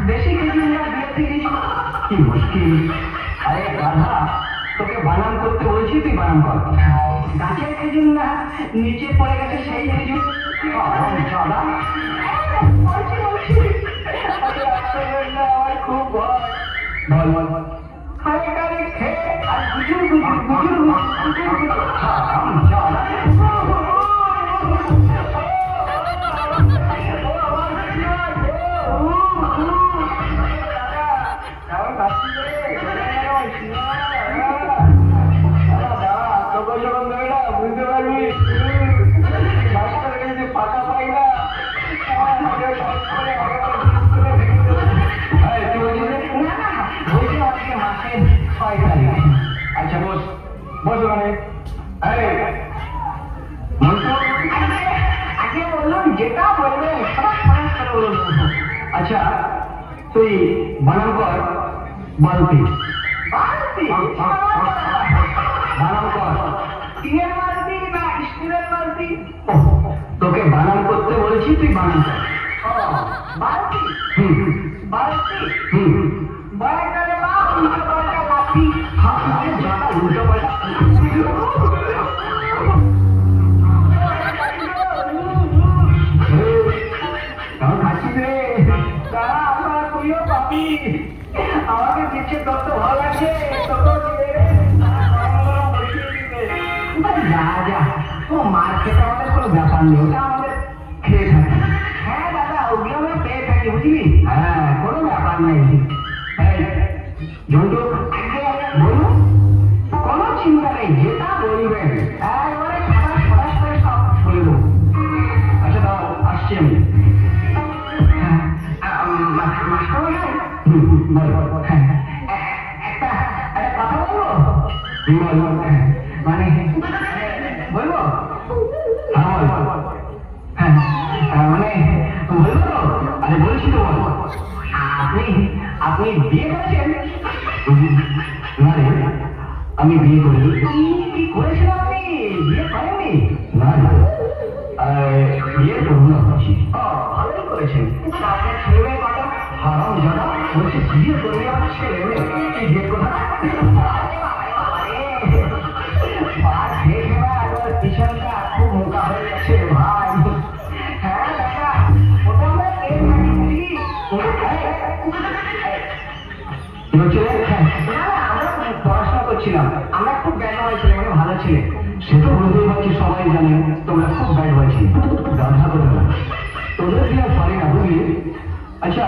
দেশি খেজুর না বিয়েতে কিছু? কি মুশকিল! আরে গাধা, তোকে বানান করতে বলছি, তুই বানান কর। গাছের খেজুর না নিচে পড়ে গেছে সেই খেজুর? দাদা আমার খুব ভয়। বল বল বল। খালি খালি খেয়ে আর গুজুর গুজুর গুজুর গুজুর গুজুর। বুঝতে পারবি ফাঁকা পাই না। মাসের 6 তারিখ। আচ্ছা বস বস ওখানে। আগে বললাম যেটা বলবে আচ্ছা তুই বানান কর বালতি। বালতি বানান কর। টিনের বালতি না স্টিলের বালতি? তোকে বানান করতে বলছি, তুই বানান কর। বালতি বালতি বয়কালে বা উল্টো পাল্টা লাঠি। জানা উল্টো পাল্টা আমাকে দিচ্ছে তোর তো ভালো লাগছে। যা যা ও মার খেতে আমাদের কোনো ব্যাপার নেই, ওটা আমাদের খেয়ে থাকি। হ্যাঁ দাদা, ওগুলো আমরা পেয়ে থাকি বুঝলি। হ্যাঁ কোনো ব্যাপার নেই। ঝন্টু বলুন, কোনো চিন্তা নেই, যেটা বলবেন একবারে সরাস করে সব বলে দেবো। আচ্ছা দাও আসছি আমি। একটা কথা বলবো? মানে বলবো? হ্যাঁ মানে বলবো তো? আরে বলছি তো, আপনি আপনি বিয়ে করেছেন? না রে, আমি বিয়ে করিনি। কি করেছেন আপনি? বিয়ে করেননি? না বিয়ে করবো না ভাবছি। ভালোই করেছেন। আপনার ছেলে মেয়ে কটা? হারাম জানা বলছে বিয়ে করবে আমার ছেলে মেয়ে। এই বিয়ে কথা পিছনটা খুব মোটা হয়ে গেছে ভাই। হ্যাঁ দাদা, ওটা আমরা পেয়ে থাকি বুঝলি। আমরা পড়াশোনা করছিলাম, আমরা খুব ব্যাড বয় ছেলে, মানে ভালো ছেলে। সে তো বুঝতেই পারছি, সবাই জানে তোমরা খুব ব্যাড বয় ছিলে। গাধা করে তোদের কি আর পারি না বুঝলি। আচ্ছা